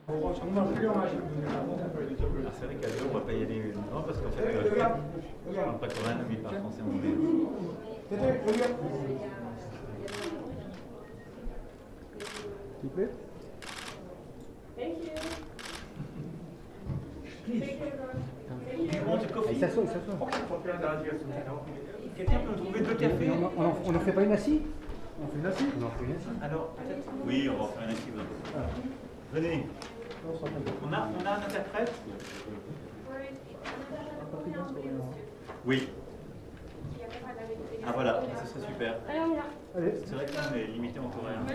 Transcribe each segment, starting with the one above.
정말 훌륭하신 분이라고. Ah, c'est vrai qu'à Lyon, on va pas y aller. Non, parce qu'en fait, je parle pas coréen, mais il parle français anglais. S'il vous plaît. Thank you. Want a coffee? Il s'assoit, il s'assoit. Quelqu'un peut me trouver deux cafés? On n'en fait pas une assis? On fait une assis? On en fait une assis. Alors, peut-être? Oui, on va en faire une assis. Venez. On a un interprète? Oui. Ah voilà, ce serait super. Allez. C'est vrai qu'on est limité en coréen.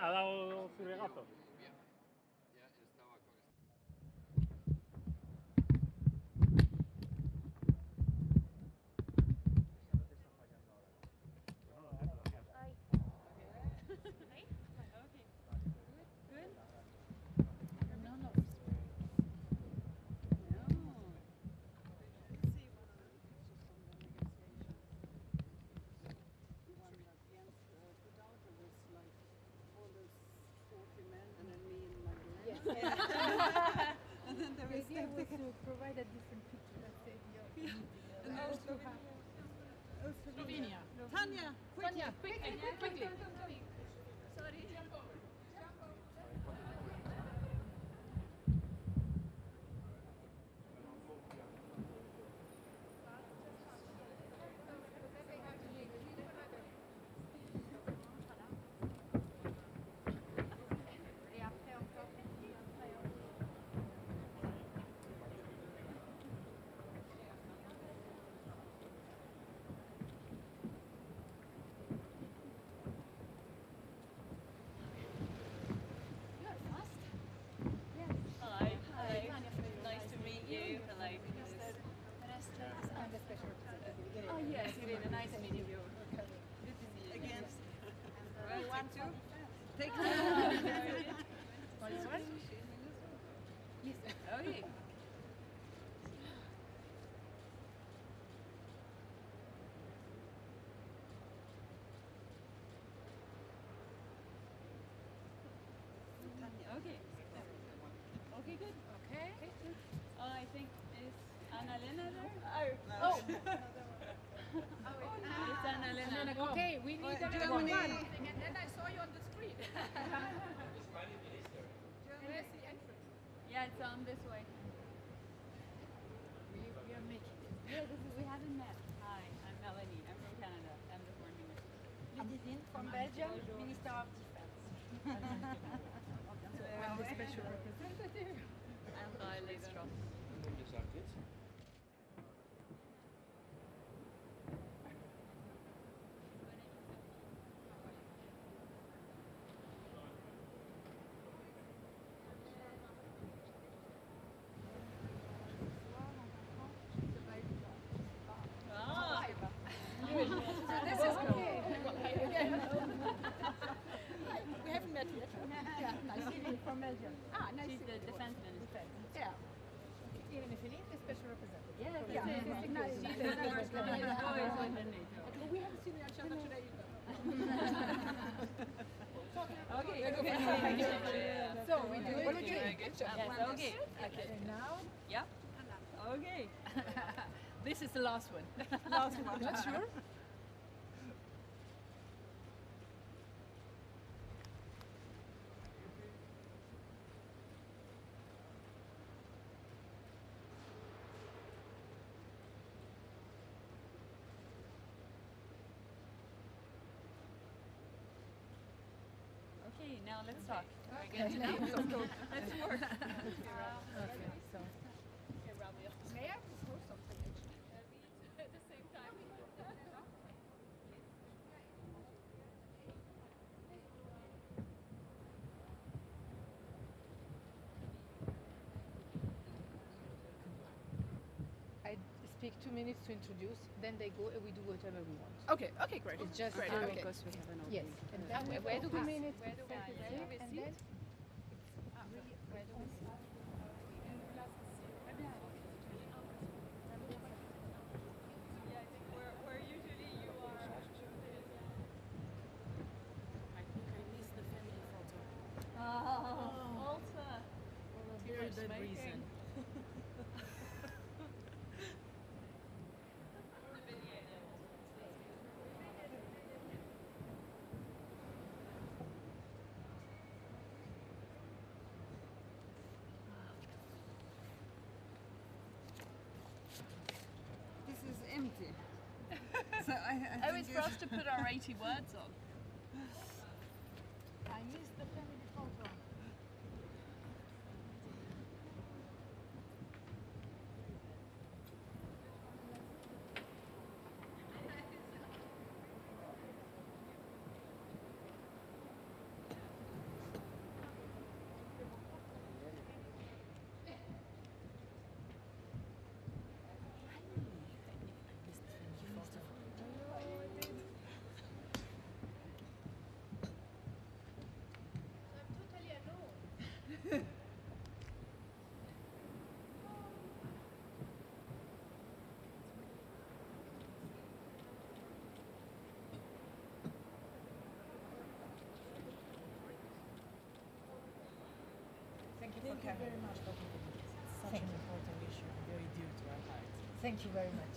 Ha dado su regazo. And then there was to provide a different picture. Let's say and also Slovenia. Tanya, quickly. Sorry. I'm the special representative. Oh yes, really nice meeting you. Good to see you again. Right, You want to? Take two. Yes. Okay. Okay. Okay, good. Okay. I think it's Anna-Lena there? Oh. It's Anna-Lena. Okay, we need Germany. And then I saw you on the screen. Germany. Yeah, it's on this way. We are making it. Yeah, we haven't met. Hi, I'm Melanie. I'm from Canada. I'm the foreign minister. Lidine from Belgium, Minister of Defense. So I'm the special representative. I'm Gaile Stross. This is okay. We haven't met yet. Yeah, nice to meet you from Belgium. Ah, nice She's to the meet you. defense minister. Yeah. Irene Philippe, the special representative. Yeah, Nice. she's the first woman always within NATO. We haven't seen each other today either. Okay. So we do it again. Yes, okay. Okay. And now, Yeah. Okay. this is the last one. Last one. Not sure. Okay, now let's talk. We're going to do. Let's work. Okay, so. May I propose something actually? At the same time. I speak 2 minutes to introduce, then they go and we do whatever we want. Okay, okay, great. It's just great. okay. Because we have an opening. Yes, and then we where do have 2 we minutes where to do we set sit? it Where do up, we and sit? then Where do we sit? Yeah, I think where usually you are. I think I missed the family photo. Oh, Malta. Here's the reason. This is empty. So I Oh, it's for us to put our 80 words on. I missed the family photo. Okay. very much for talking to me. It's such an important issue, very dear to our hearts. Thank you very much.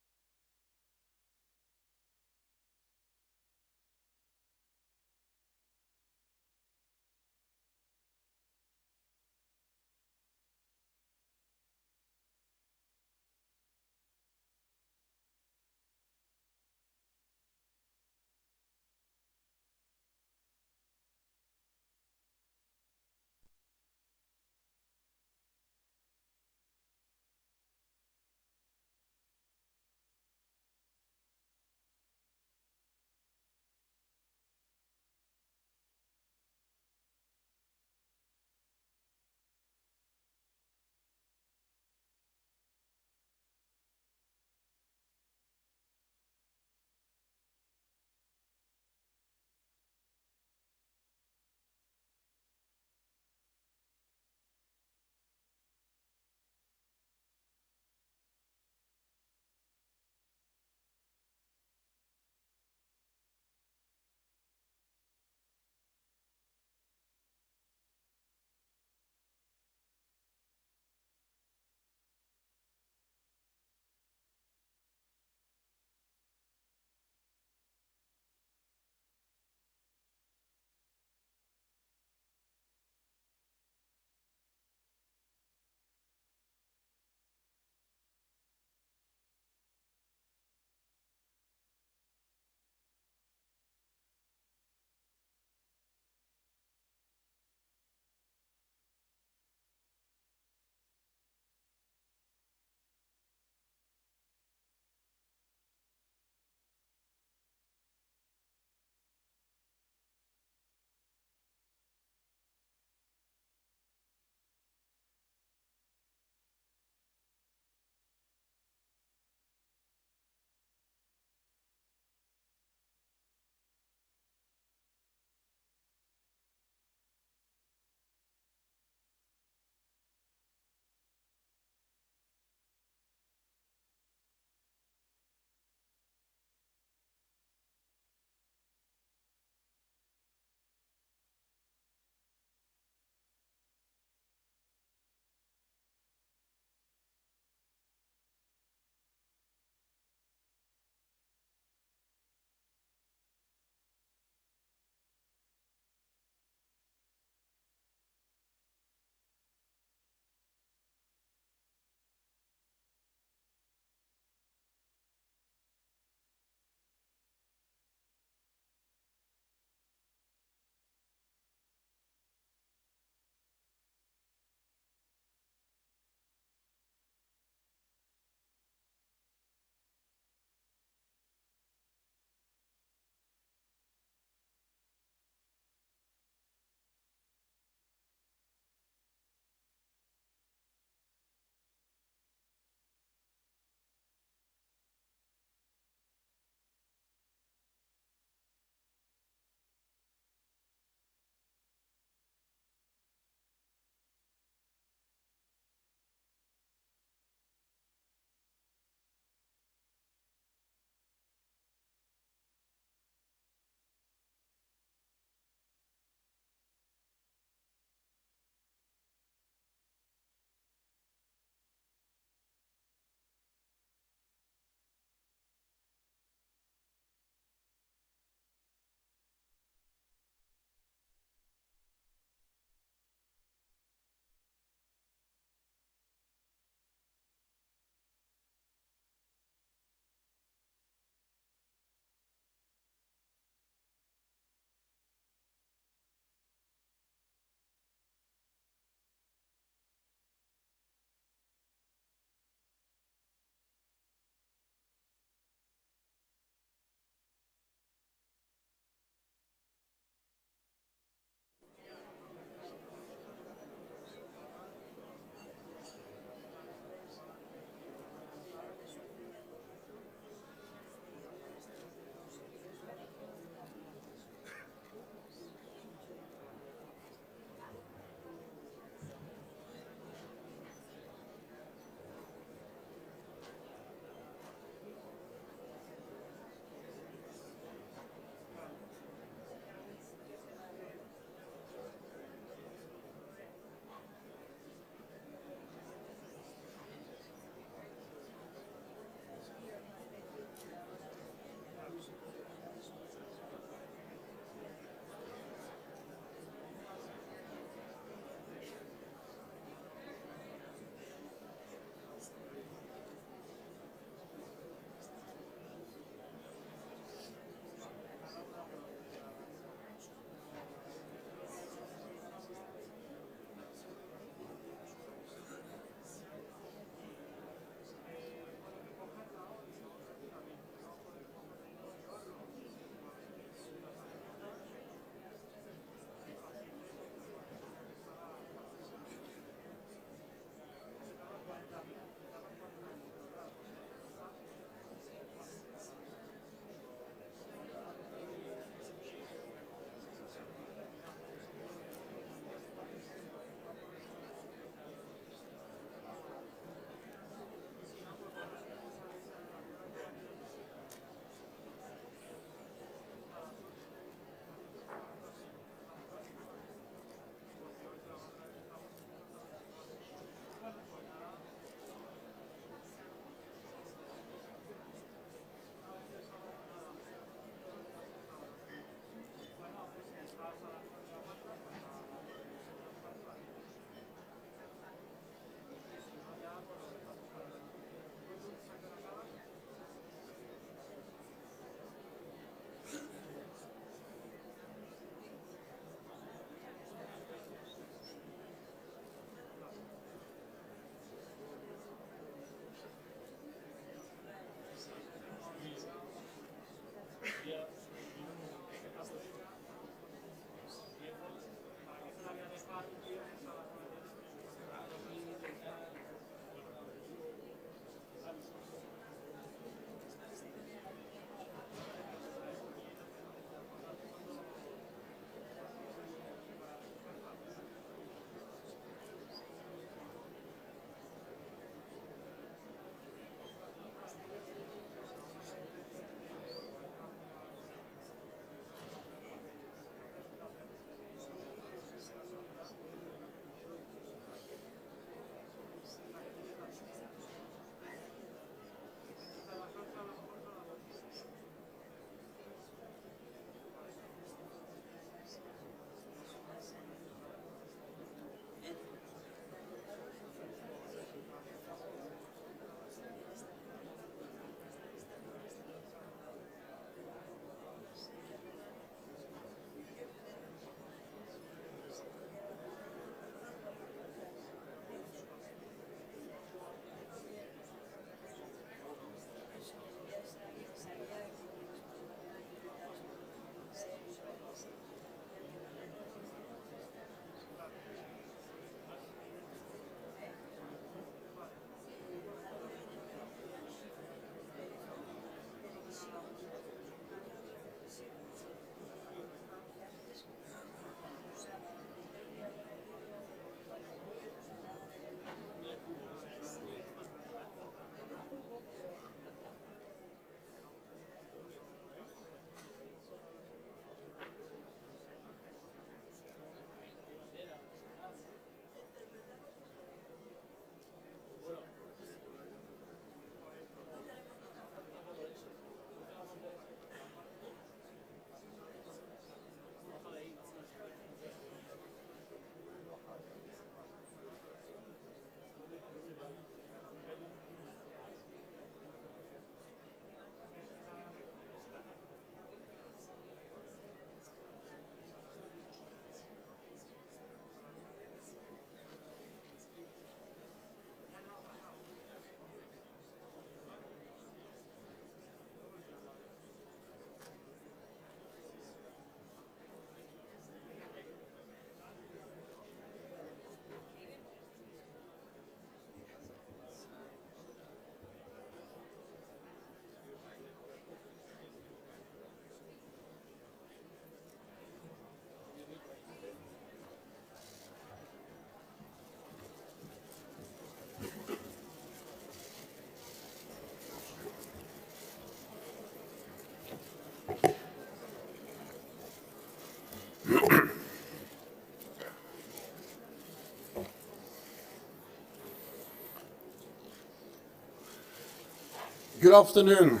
Good afternoon.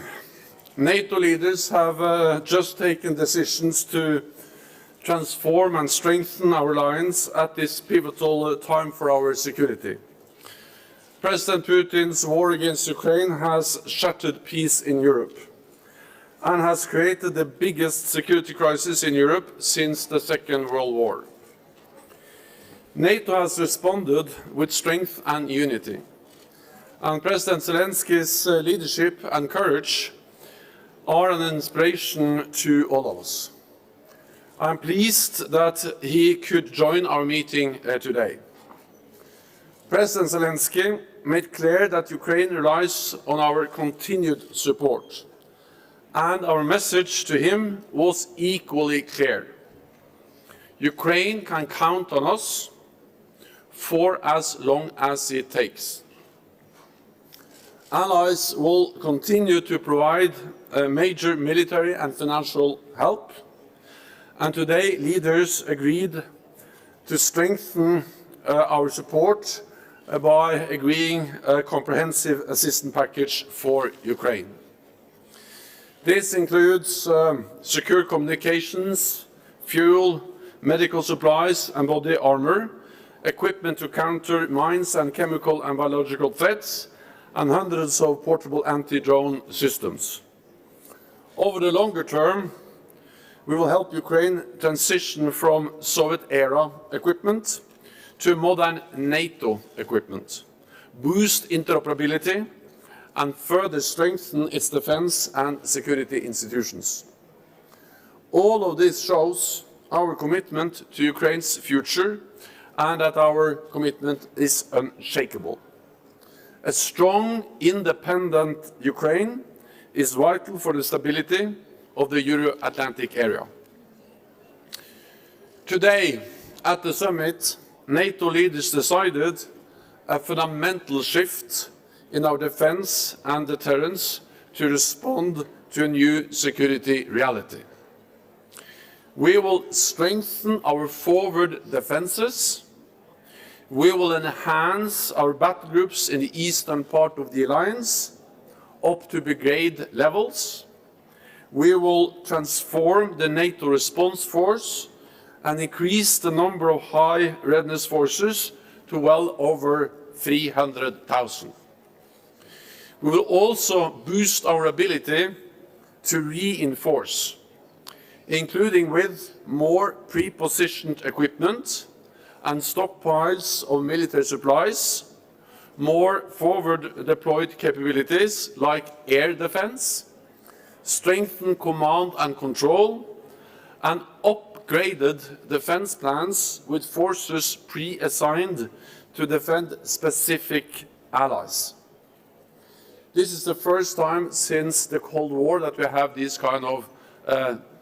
NATO leaders have just taken decisions to transform and strengthen our alliance at this pivotal time for our security. President Putin's war against Ukraine has shattered peace in Europe and has created the biggest security crisis in Europe since the Second World War. NATO has responded with strength and unity, and President Zelensky's leadership and courage are an inspiration to all of us. I am pleased that he could join our meeting today. President Zelensky made clear that Ukraine relies on our continued support, and our message to him was equally clear. Ukraine can count on us for as long as it takes. Allies will continue to provide major military and financial help, and today leaders agreed to strengthen our support by agreeing a comprehensive assistance package for Ukraine. This includes secure communications, fuel, medical supplies and body armor, equipment to counter mines and chemical and biological threats, and hundreds of portable anti-drone systems. Over the longer term, we will help Ukraine transition from Soviet-era equipment to modern NATO equipment, boost interoperability, and further strengthen its defense and security institutions. All of this shows our commitment to Ukraine's future and that our commitment is unshakable. A strong, independent Ukraine is vital for the stability of the Euro-Atlantic area. Today, at the summit, NATO leaders decided a fundamental shift in our defense and deterrence to respond to a new security reality. We will strengthen our forward defenses. We will enhance our battle groups in the eastern part of the alliance up to brigade levels. We will transform the NATO response force and increase the number of high readiness forces to well over 300,000. We will also boost our ability to reinforce, including with more pre-positioned equipment and stockpiles of military supplies, more forward-deployed capabilities like air defense, strengthened command and control, and upgraded defense plans with forces pre-assigned to defend specific allies. This is the first time since the Cold War that we have these kind of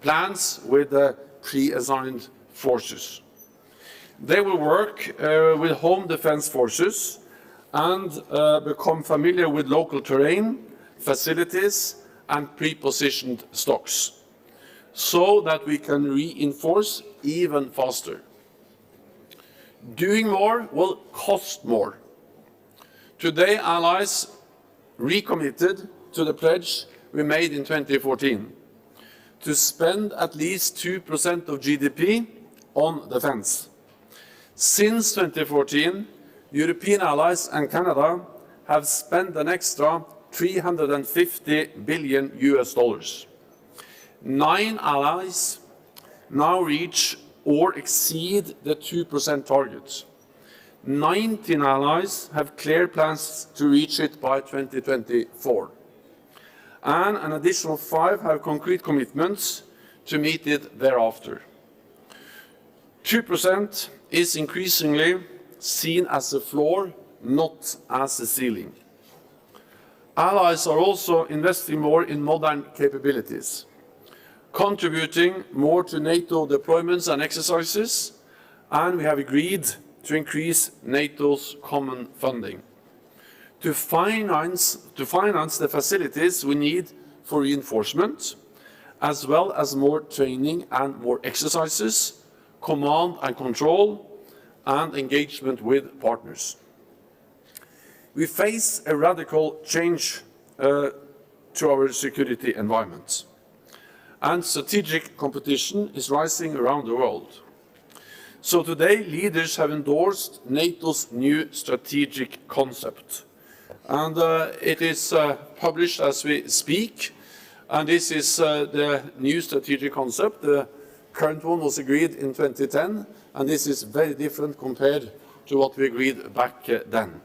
plans with pre-assigned forces. They will work with home defense forces and become familiar with local terrain, facilities, and pre-positioned stocks, so that we can reinforce even faster. Doing more will cost more. Today, allies recommitted to the pledge we made in 2014 to spend at least 2% of GDP on defense. Since 2014, European allies and Canada have spent an extra $350 billion. 9 allies now reach or exceed the 2% target. 19 allies have clear plans to reach it by 2024. And an additional 5 have concrete commitments to meet it thereafter. 2% is increasingly seen as a floor, not as a ceiling. Allies are also investing more in modern capabilities, contributing more to NATO deployments and exercises, and we have agreed to increase NATO's common funding to finance the facilities we need for reinforcement, as well as more training and more exercises, command and control, and engagement with partners. We face a radical change to our security environment. And strategic competition is rising around the world. So today, leaders have endorsed NATO's new strategic concept. And it is published as we speak. And this is the new strategic concept. The current one was agreed in 2010, and this is very different compared to what we agreed back then.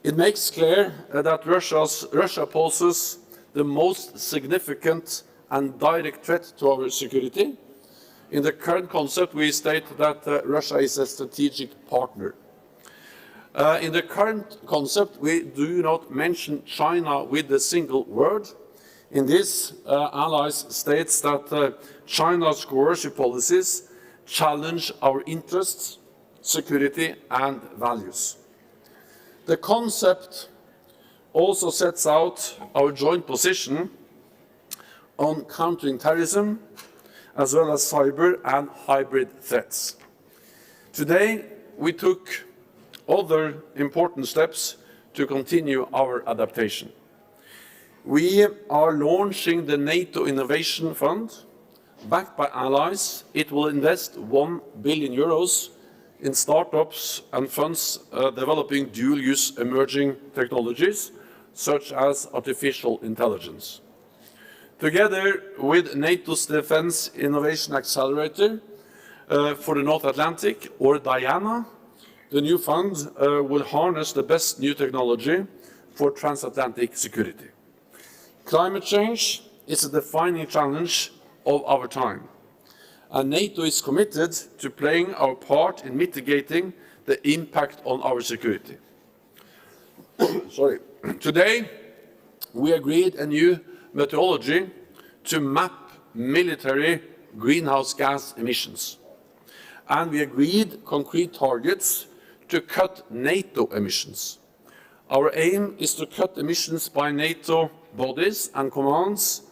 It makes clear that Russia poses the most significant and direct threat to our security. In the current concept, we state that Russia is a strategic partner. In the current concept, we do not mention China with a single word. In this, allies states that China's coercive policies challenge our interests, security, and values. The concept also sets out our joint position on countering terrorism, as well as cyber and hybrid threats. Today, we took other important steps to continue our adaptation. We are launching the NATO Innovation Fund. Backed by allies, it will invest €1 billion in startups and funds developing dual-use emerging technologies, such as artificial intelligence. Together with NATO's Defence Innovation Accelerator for the North Atlantic, or DIANA, the new fund will harness the best new technology for transatlantic security. Climate change is a defining challenge of our time, and NATO is committed to playing our part in mitigating the impact on our security. Today, we agreed a new methodology to map military greenhouse gas emissions. And we agreed concrete targets to cut NATO emissions. Our aim is to cut emissions by NATO bodies and commands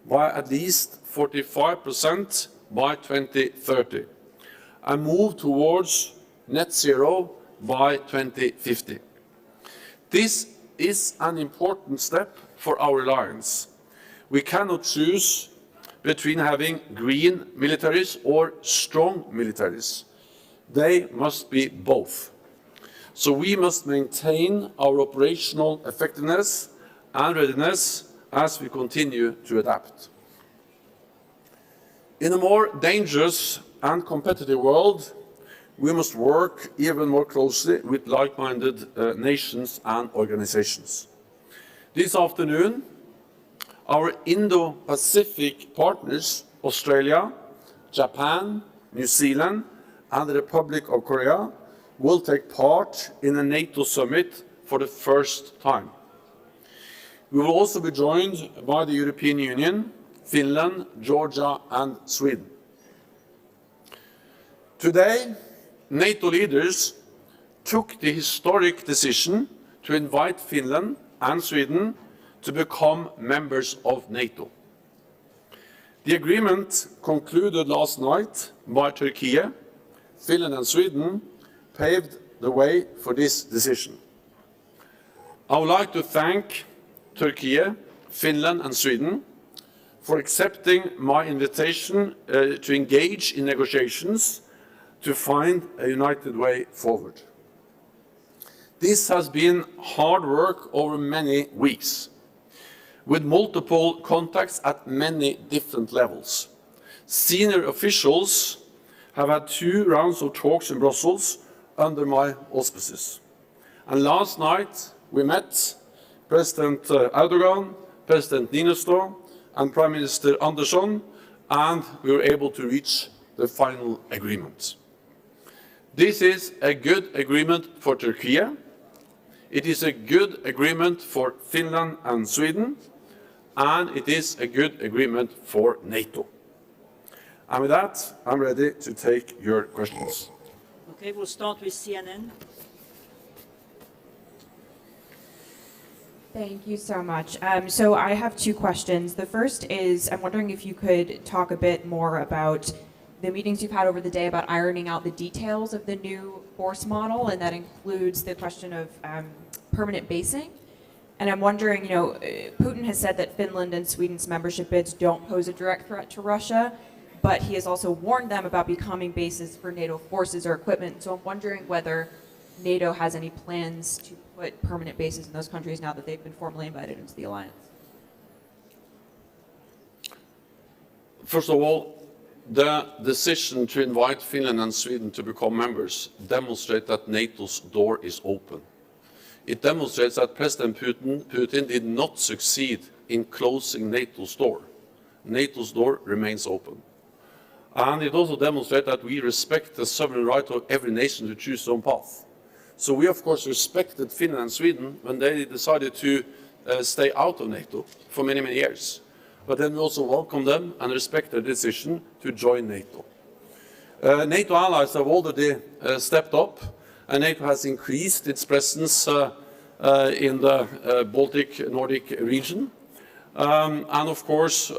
by at least 45% by 2030 and move towards net zero by 2050. This is an important step for our alliance. We cannot choose between having green militaries or strong militaries. They must be both. So we must maintain our operational effectiveness and readiness as we continue to adapt. In a more dangerous and competitive world, we must work even more closely with like-minded nations and organizations. This afternoon, our Indo-Pacific partners, Australia, Japan, New Zealand, and the Republic of Korea, will take part in a NATO summit for the first time. We will also be joined by the European Union, Finland, Georgia, and Sweden. Today, NATO leaders took the historic decision to invite Finland and Sweden to become members of NATO. The agreement concluded last night by Turkey, Finland and Sweden paved the way for this decision. I would like to thank Turkey, Finland and Sweden for accepting my invitation to engage in negotiations to find a united way forward. This has been hard work over many weeks, with multiple contacts at many different levels. Senior officials have had 2 rounds of talks in Brussels under my auspices. And last night we met President Erdogan, President Niinistö, and Prime Minister Andersson, and we were able to reach the final agreement. This is a good agreement for Turkey. It is a good agreement for Finland and Sweden, and it is a good agreement for NATO. And with that, I'm ready to take your questions. Okay, we'll start with CNN. Thank you so much. So I have 2 questions. The first is, I'm wondering if you could talk a bit more about the meetings you've had over the day about ironing out the details of the new force model, and that includes the question of permanent basing. And I'm wondering, Putin has said that Finland and Sweden's membership bids don't pose a direct threat to Russia, but he has also warned them about becoming bases for NATO forces or equipment. So I'm wondering whether NATO has any plans to put permanent bases in those countries now that they've been formally invited into the alliance. First of all, the decision to invite Finland and Sweden to become members demonstrates that NATO's door is open. It demonstrates that President Putin did not succeed in closing NATO's door. NATO's door remains open. And it also demonstrates that we respect the sovereign right of every nation to choose their own path. So we, of course, respected Finland and Sweden when they decided to stay out of NATO for many, many years. But then we also welcome them and respect their decision to join NATO. NATO allies have already stepped up, and NATO has increased its presence in the Baltic Nordic region. And of course,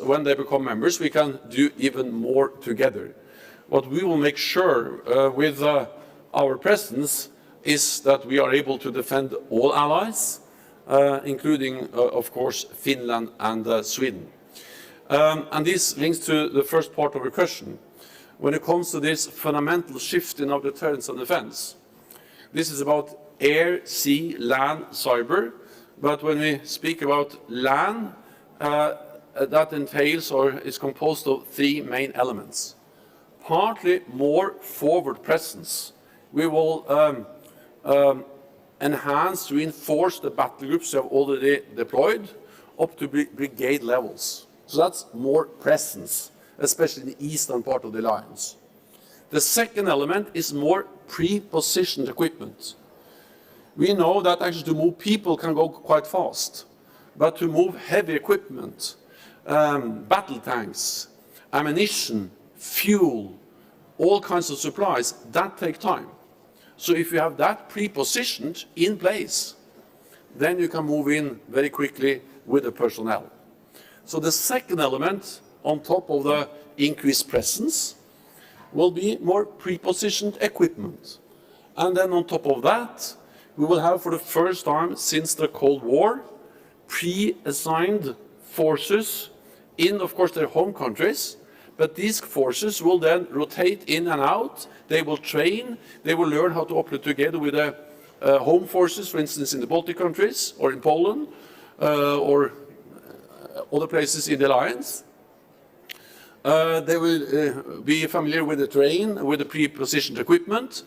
when they become members, we can do even more together. What we will make sure with our presence is that we are able to defend all allies, including, of course, Finland and Sweden. And this links to the first part of your question. When it comes to this fundamental shift in our deterrence and defense, this is about air, sea, land, cyber. But when we speak about land, that entails or is composed of three main elements. Partly more forward presence. We will enhance, reinforce the battle groups we have already deployed up to brigade levels. So that's more presence, especially in the eastern part of the alliance. The second element is more pre-positioned equipment. We know that actually to move people can go quite fast, but to move heavy equipment, battle tanks, ammunition, fuel, all kinds of supplies, that take time. So if you have that pre-positioned in place, then you can move in very quickly with the personnel. So the second element, on top of the increased presence, will be more pre-positioned equipment. And then on top of that, we will have for the first time since the Cold War, pre-assigned forces in, of course, their home countries. But these forces will then rotate in and out. They will train. They will learn how to operate together with the home forces, for instance, in the Baltic countries or in Poland or other places in the alliance. They will be familiar with the terrain, with the pre-positioned equipment.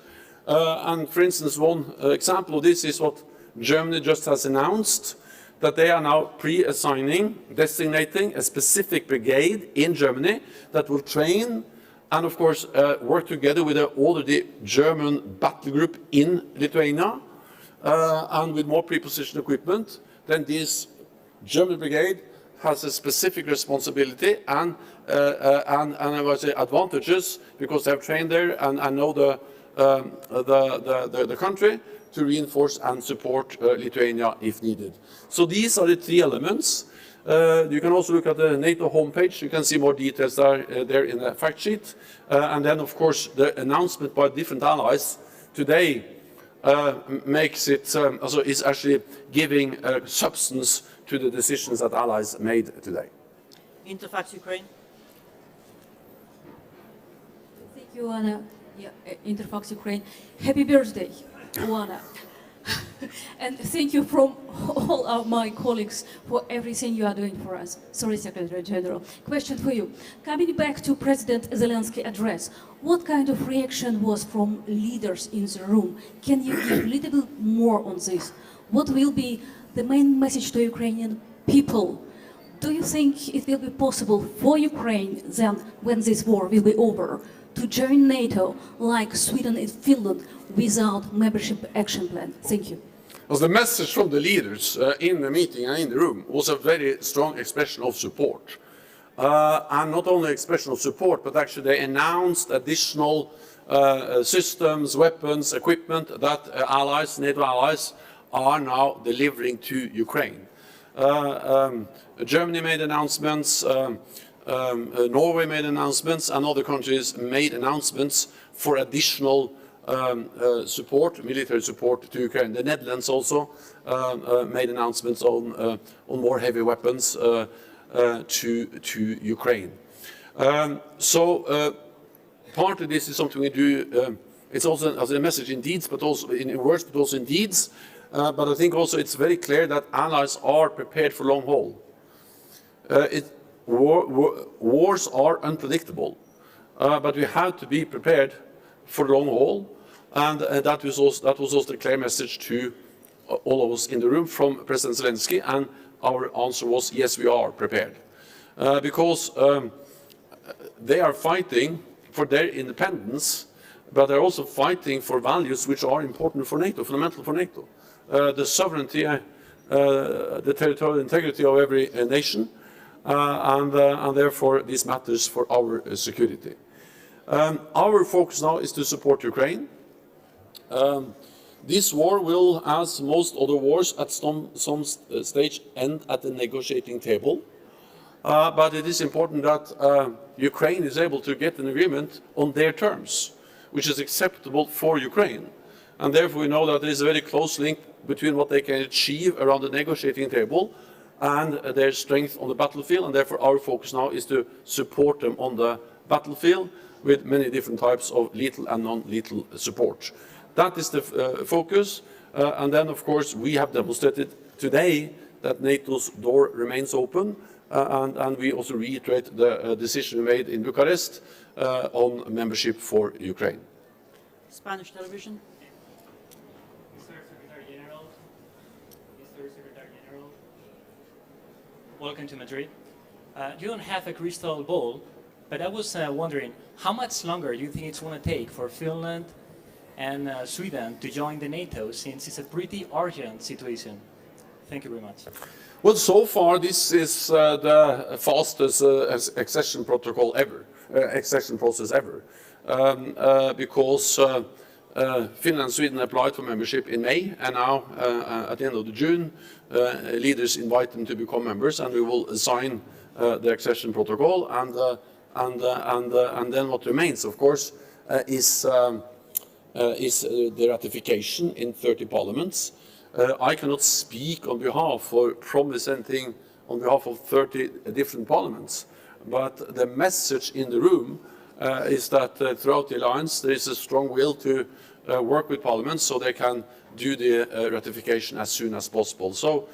And for instance, one example of this is what Germany just has announced, that they are now pre-assigning, designating a specific brigade in Germany that will train and, of course, work together with the already German battle group in Lithuania and with more pre-positioned equipment. Then this German brigade has a specific responsibility and I would say advantages because they have trained there and know the country to reinforce and support Lithuania if needed. So these are the three elements. You can also look at the NATO homepage. You can see more details there in the fact sheet. And then, of course, the announcement by different allies today makes it, also is actually giving substance to the decisions that allies made today. Interfax Ukraine. Thank you, Anna. Interfax Ukraine. Happy birthday, Oana. And thank you from all of my colleagues for everything you are doing for us. Sorry, Secretary General. Question for you. Coming back to President Zelensky's address, what kind of reaction was from leaders in the room? Can you give a little bit more on this? What will be the main message to Ukrainian people? Do you think it will be possible for Ukraine then, when this war will be over, to join NATO like Sweden and Finland without membership action plan? Thank you. Well, the message from the leaders in the meeting and in the room was a very strong expression of support. And not only expression of support, but actually they announced additional systems, weapons, equipment that allies, NATO allies, are now delivering to Ukraine. Germany made announcements, Norway made announcements, and other countries made announcements for additional support, military support to Ukraine. The Netherlands also made announcements on more heavy weapons to Ukraine. So part of this is something we do. It's also as a message in deeds, but also in words, but also in deeds. But I think also it's very clear that allies are prepared for long haul. Wars are unpredictable, but we have to be prepared for the long haul, and that was also the clear message to all of us in the room from President Zelensky, and our answer was yes, we are prepared, because they are fighting for their independence, but they're also fighting for values which are important for NATO, fundamental for NATO. The sovereignty, the territorial integrity of every nation, and therefore this matters for our security. Our focus now is to support Ukraine. This war will, as most other wars, at some stage end at the negotiating table. But it is important that Ukraine is able to get an agreement on their terms, which is acceptable for Ukraine. And therefore we know that there is a very close link between what they can achieve around the negotiating table and their strength on the battlefield, and therefore our focus now is to support them on the battlefield with many different types of lethal and non-lethal support. That is the focus, and then of course we have demonstrated today that NATO's door remains open, and we also reiterate the decision we made in Bucharest on membership for Ukraine. Spanish television. Welcome to Madrid. You don't have a crystal ball, but I was wondering how much longer do you think it's going to take for Finland and Sweden to join the NATO, since it's a pretty urgent situation? Thank you very much. Well, so far this is the fastest accession protocol ever, accession process ever, because Finland and Sweden applied for membership in May, and now at the end of June, leaders invite them to become members, and we will sign the accession protocol. And then what remains, of course, is the ratification in 30 parliaments. I cannot speak on behalf or promise anything on behalf of 30 different parliaments, but the message in the room is that throughout the alliance there is a strong will to work with parliaments so they can do the ratification as soon as possible. So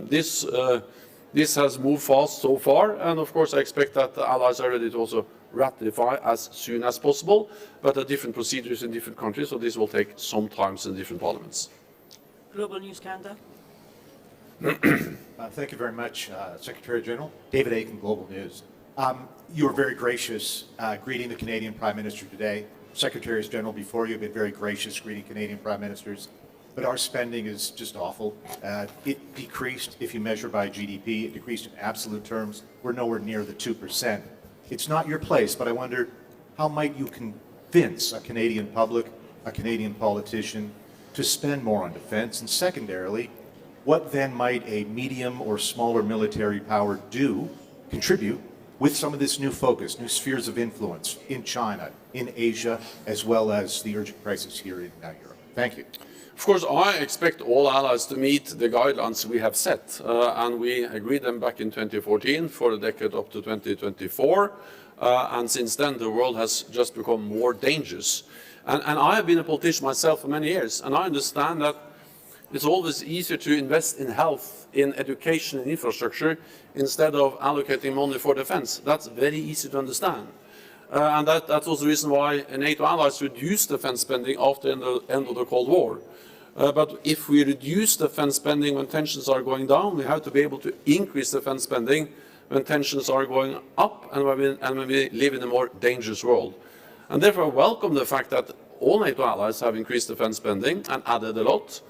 this has moved fast so far, and of course I expect that the allies are ready to also ratify as soon as possible, but there are different procedures in different countries, so this will take some time in different parliaments. Global News Canada. Thank you very much, Secretary General. David Aiken, Global News. You were very gracious greeting the Canadian Prime Minister today. Secretaries General before you have been very gracious greeting Canadian Prime Ministers, but our spending is just awful. It decreased, if you measure by GDP, it decreased in absolute terms. We're nowhere near the 2%. It's not your place, but I wonder, how might you convince a Canadian public, a Canadian politician, to spend more on defense? And secondarily, what then might a medium or smaller military power contribute with some of this new focus, new spheres of influence in China, in Asia, as well as the urgent crisis here in Europe? Thank you. Of course, I expect all allies to meet the guidelines we have set, and we agreed them back in 2014 for the decade up to 2024, and since then the world has just become more dangerous. And I have been a politician myself for many years, and I understand that it's always easier to invest in health, in education and infrastructure instead of allocating money for defense. That's very easy to understand. And that's also the reason why NATO allies reduced defense spending after the end of the Cold War. But if we reduce defense spending when tensions are going down, we have to be able to increase defense spending when tensions are going up and when we live in a more dangerous world. And therefore I welcome the fact that all NATO allies have increased defense spending and added a lot.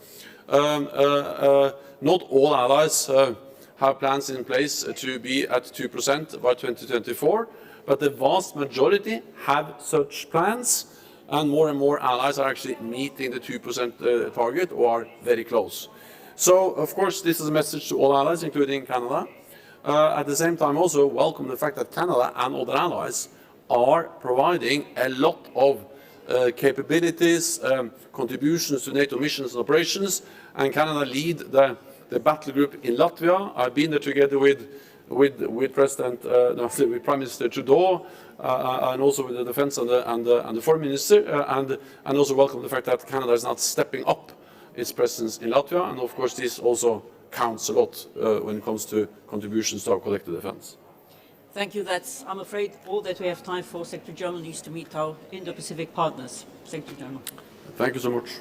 Not all allies have plans in place to be at 2% by 2024, but the vast majority have such plans, and more allies are actually meeting the 2% target or are very close. So, of course, this is a message to all allies, including Canada. At the same time, also welcome the fact that Canada and other allies are providing a lot of capabilities, contributions to NATO missions and operations, and Canada lead the battle group in Latvia. I've been there together with with Prime Minister Trudeau, and also with the Defence and the Foreign Minister, and also welcome the fact that Canada is not stepping up its presence in Latvia, and of course this also counts a lot when it comes to contributions to our collective defence. Thank you. That's, I'm afraid, all that we have time for. Secretary General needs to meet our Indo-Pacific partners. Secretary General. Thank you so much.